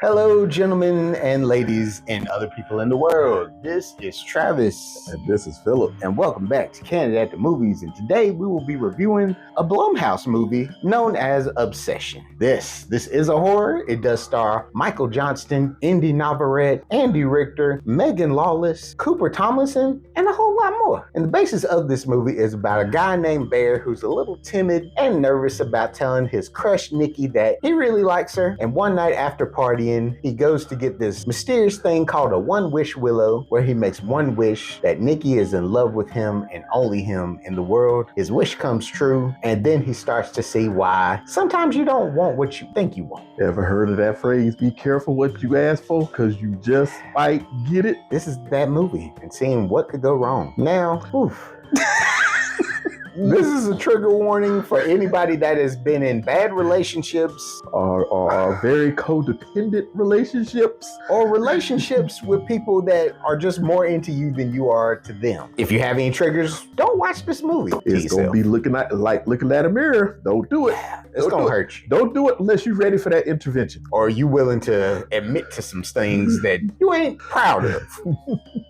Hello, gentlemen and ladies and other people in the world. This is Travis. And this is Phillip. And welcome back to Candid at the Movies. And today we will be reviewing a Blumhouse movie known as Obsession. This is a horror. It does star Michael Johnston, Indy Navarrete, Andy Richter, Megan Lawless, Cooper Tomlinson, and a whole lot more. And the basis of this movie is about a guy named Bear who's a little timid and nervous about telling his crush Nikki that he really likes her. And one night after partying, he goes to get this mysterious thing called a one-wish willow, where he makes one wish that Nikki is in love with him and only him in the world. His wish comes true, and then he starts to see why sometimes you don't want what you think you want. Ever heard of that phrase, be careful what you ask for, because you just might get it? This is that movie and seeing what could go wrong. Now, oof. This is a trigger warning for anybody that has been in bad relationships Or very codependent relationships. or relationships with people that are just more into you than you are to them. If you have any triggers, don't watch this movie. It's going to be looking at a mirror. Don't do it. It's going to hurt you. Don't do it unless you're ready for that intervention. Or you willing to admit to some things that you ain't proud of.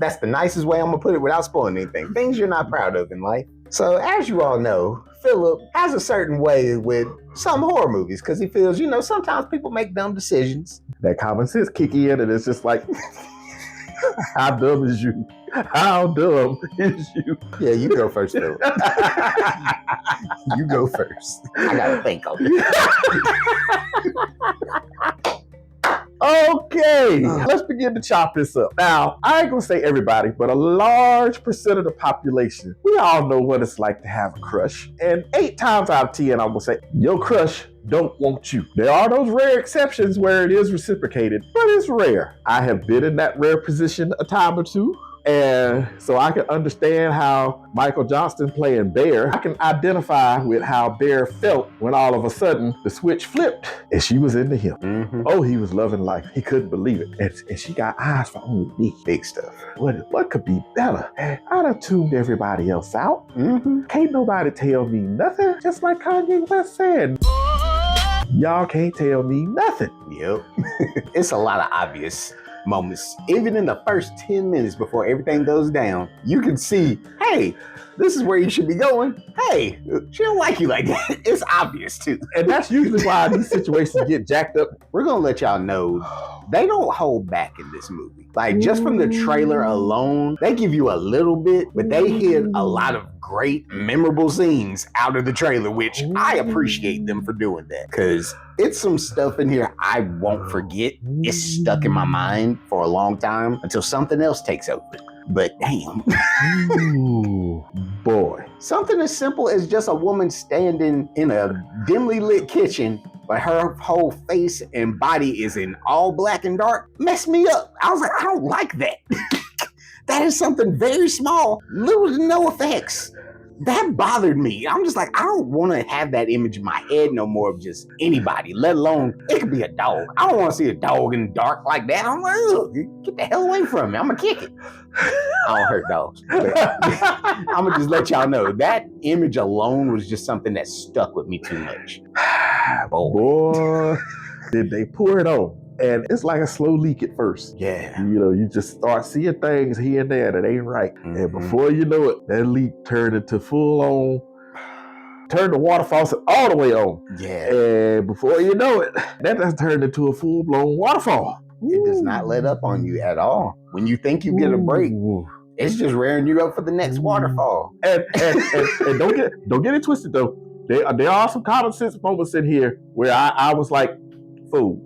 That's the nicest way I'm going to put it without spoiling anything. Things you're not proud of in life. So as you all know, Phillip has a certain way with some horror movies because he feels, sometimes people make dumb decisions. That common sense kick in and it's just like, how dumb is you? How dumb is you? Yeah, you go first, Phillip. You go first. I got to think on it. Okay, let's begin to chop this up. Now, I ain't gonna say everybody, but a large percent of the population, we all know what it's like to have a crush. And 8 times out of 10, I'm gonna say, your crush don't want you. There are those rare exceptions where it is reciprocated, but it's rare. I have been in that rare position a time or two. And so I can understand how Michael Johnston playing Bear, I can identify with how Bear felt when all of a sudden the switch flipped and she was into him. Mm-hmm. Oh, he was loving life. He couldn't believe it. And she got eyes for only me. Big stuff. What could be better? I done tuned everybody else out. Mm-hmm. Can't nobody tell me nothing. Just like Kanye West said. Y'all can't tell me nothing. Yep. It's a lot of obvious moments. Even in the first 10 minutes before everything goes down, you can see, hey, this is where you should be going. Hey, she don't like you like that. It's obvious too. And that's usually why these situations get jacked up. We're gonna let y'all know they don't hold back in this movie. Like just from the trailer alone, they give you a little bit, but they hit a lot of great memorable scenes out of the trailer, which I appreciate them for doing that, because it's some stuff in here I won't forget. It's stuck in my mind for a long time until something else takes over. But damn. Ooh, boy. Something as simple as just a woman standing in a dimly lit kitchen, but her whole face and body is in all black and dark, messed me up. I was like, I don't like that. That is something very small, little to no effects. That bothered me. I'm just like, I don't want to have that image in my head no more of just anybody, let alone it could be a dog. I don't want to see a dog in the dark like that. I'm like, ugh, get the hell away from me. I'm going to kick it. I don't hurt dogs. I'm going to just let y'all know that image alone was just something that stuck with me too much. Boy, did they pour it on. And it's like a slow leak at first. Yeah. You just start seeing things here and there that ain't right. Mm-hmm. And before you know it, that leak turned into full on, turned the water faucet all the way on. Yeah. And before you know it, that has turned into a full blown waterfall. It does not let up on you at all. When you think you get a break, it's just rearing you up for the next waterfall. And don't get it twisted though. There are some common sense moments in here where I was like, fool.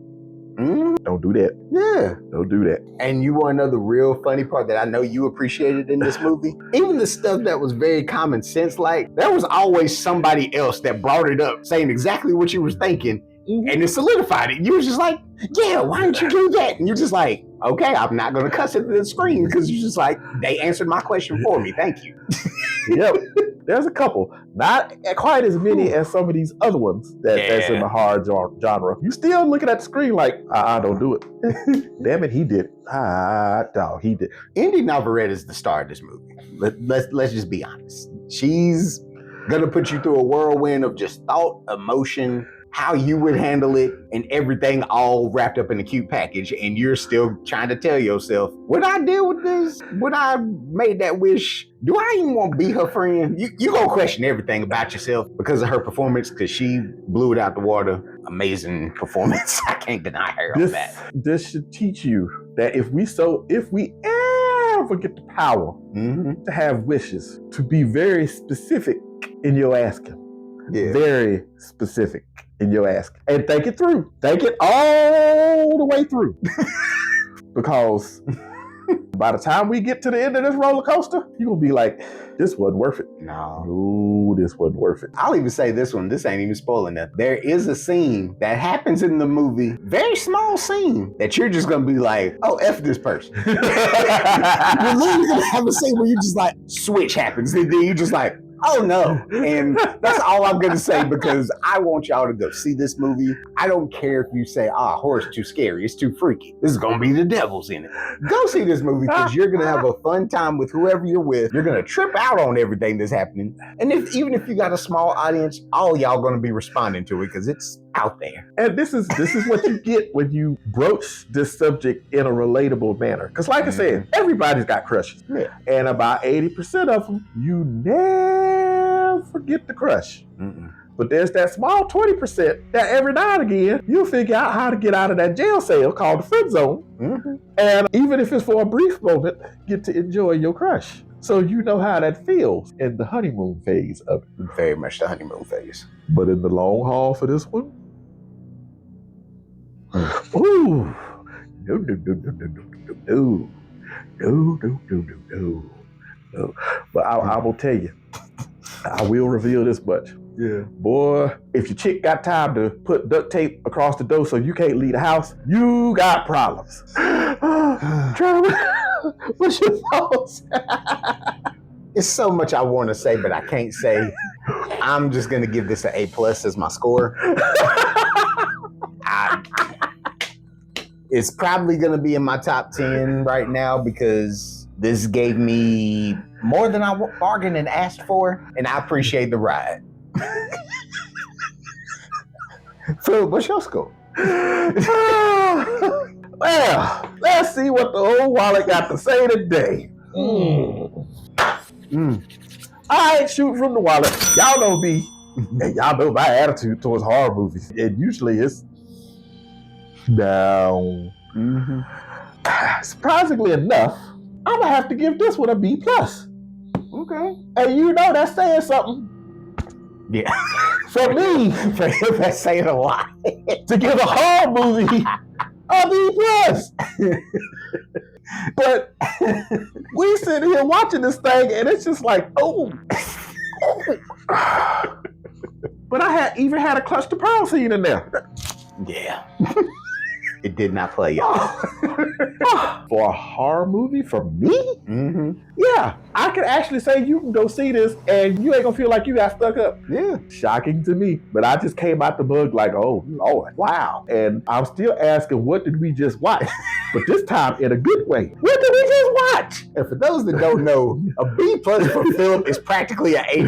Mm-hmm. Don't do that. Yeah. Don't do that. And you want to know the real funny part that I know you appreciated in this movie? Even the stuff that was very common sense, like there was always somebody else that brought it up saying exactly what you was thinking, and it solidified it. You was just like, yeah, why didn't you do that? And you're just like, okay, I'm not going to cuss at the screen because you're just like, they answered my question for me. Thank you. Yep. There's a couple. Not quite as many as some of these other ones that's in the horror genre. You still looking at the screen like, don't do it. Damn it, he did it. No, he did. Indy Navarrete is the star of this movie. Let's just be honest. She's gonna put you through a whirlwind of just thought, emotion, how you would handle it, and everything all wrapped up in a cute package, and you're still trying to tell yourself, would I deal with this? Would I made that wish? Do I even want to be her friend? You gonna question everything about yourself because of her performance, because she blew it out the water. Amazing performance. I can't deny her on that. This should teach you that if we ever get the power to have wishes, to be very specific in your asking. Yeah. Very specific in your asking. And think it through. Think it all the way through. Because by the time we get to the end of this roller coaster, you're going to be like, this wasn't worth it. No, this wasn't worth it. I'll even say this one. This ain't even spoiling that. There is a scene that happens in the movie, very small scene, that you're just going to be like, oh, F this person. You're literally going to have a scene where you just like, switch happens. And then you're just like, oh no. And that's all I'm going to say, because I want y'all to go see this movie. I don't care if you say, horror's too scary, it's too freaky. This is going to be the devil's in it. Go see this movie, because you're going to have a fun time with whoever you're with. You're going to trip out on everything that's happening. And even if you got a small audience, all y'all going to be responding to it, because it's out there. And this is what you get when you broach this subject in a relatable manner. Because like I said, everybody's got crushes. Yeah. And about 80% of them, you never forget the crush. But there's that small 20% that every now and again, you'll figure out how to get out of that jail cell called the friend zone. And even if it's for a brief moment, get to enjoy your crush. So you know how that feels in the honeymoon phase of it. Very much the honeymoon phase. But in the long haul for this one, ooh, no. But I will tell you, I will reveal this much. Yeah. Boy, if your chick got time to put duct tape across the door so you can't leave the house, you got problems. Travis, what's your thoughts? It's so much I want to say, but I can't say. I'm just going to give this an A+ as my score. It's probably going to be in my top 10 right now, because this gave me more than I bargained and asked for, and I appreciate the ride. Phil, what's your score? Well, let's see what the old wallet got to say today. I ain't shooting from the wallet. Y'all know me, and y'all know my attitude towards horror movies. And usually it's down. Surprisingly enough, I'm gonna have to give this one a B+. Okay. And you know that's saying something. Yeah. For me, that's saying a lot. To give a horror movie a B+. But we sit here watching this thing, and it's just like, oh. But I even had a clutch the pearl scene in there. Yeah. It did not play, y'all. For a horror movie, for me? Yeah, I can actually say you can go see this and you ain't gonna feel like you got stuck up. Yeah, shocking to me. But I just came out the mug like, oh Lord, wow. And I'm still asking, what did we just watch? But this time in a good way. What did we just watch? And for those that don't know, a B+ for Phillip is practically an A+,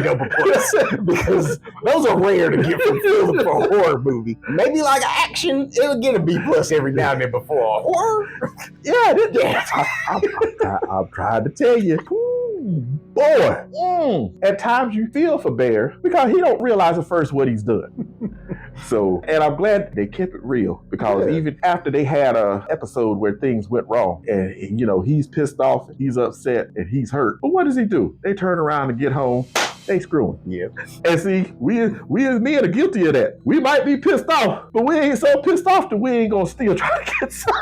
because those are rare to get from Phillip for a horror movie. Maybe like action, it'll get a B+ every now and then, before a horror. I'm trying to tell you. Boy, at times you feel for Bear because he don't realize at first what he's done. So, and I'm glad they kept it real, because even after they had a episode where things went wrong and, you know, he's pissed off, he's upset, and he's hurt. But what does he do? They turn around and get home. They screwing. Yeah. And see, we as men are guilty of that. We might be pissed off, but we ain't so pissed off that we ain't gonna still try to get some.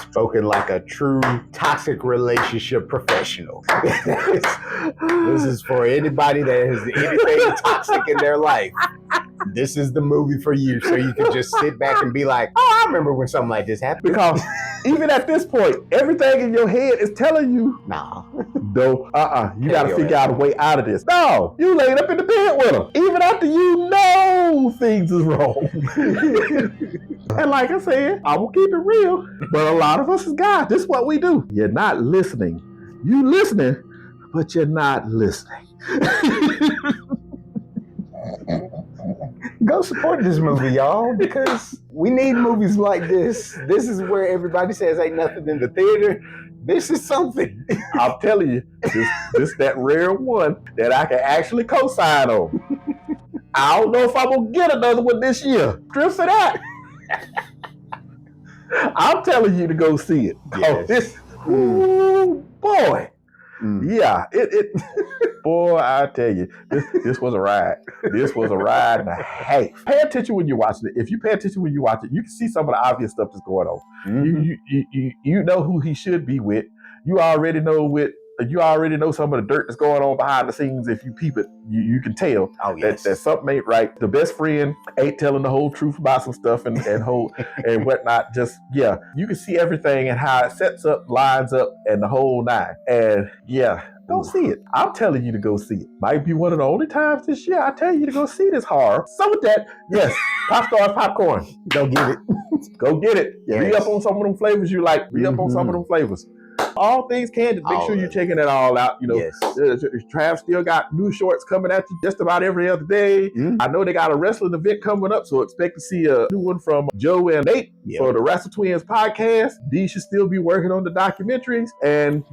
Spoken like a true toxic relationship professional. This is for anybody that has anything toxic in their life. This is the movie for you, so you can just sit back and be like, oh, I remember when something like this happened. Because even at this point, everything in your head is telling you, nah, no, you gotta figure out a way out of this. No, you laid up in the bed with him, even after you know things is wrong. And like I said, I will keep it real, but a lot of us as guys, this is what we do. You're not listening. You listening, but you're not listening. Go support this movie, y'all, because we need movies like this. This is where everybody says ain't nothing in the theater. This is something. I'm telling you, this that rare one that I can actually co-sign on. I don't know if I'm gonna get another one this year. Just for that. I'm telling you to go see it. Yes. This, ooh, boy. Yeah, it boy, I tell you, this was a ride. This was a ride and a half. Pay attention when you're watching it. If you pay attention when you watch it, you can see some of the obvious stuff that's going on. You know who he should be with. You already know some of the dirt that's going on behind the scenes. If you peep it, you can tell that something ain't right. The best friend ain't telling the whole truth about some stuff and whatnot. Just, yeah, you can see everything and how it sets up, lines up, and the whole nine. And yeah, go see it. I'm telling you to go see it. Might be one of the only times this year I tell you to go see this horror. So with that, yes, Pop Stars Popcorn. Go get it. Go get it. Yes. Be up on some of them flavors you like. Be up on some of them flavors. All things Candid. Make sure you're checking it all out. You know, Trav still got new shorts coming at you just about every other day. I know they got a wrestling event coming up, so expect to see a new one from Joe and Nate for the Wrestle Twins podcast. D should still be working on the documentaries, and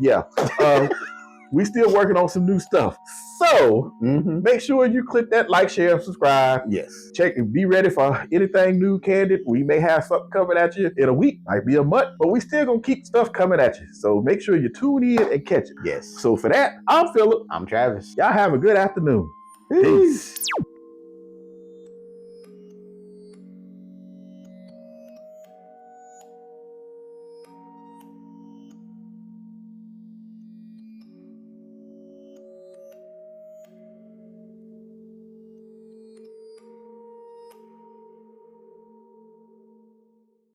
we still working on some new stuff. So make sure you click that like, share, and subscribe. Yes. Check and be ready for anything new, Candid. We may have something coming at you in a week, might be a month, but we still gonna keep stuff coming at you. So make sure you tune in and catch it. Yes. So for that, I'm Phillip. I'm Travis. Y'all have a good afternoon. Peace.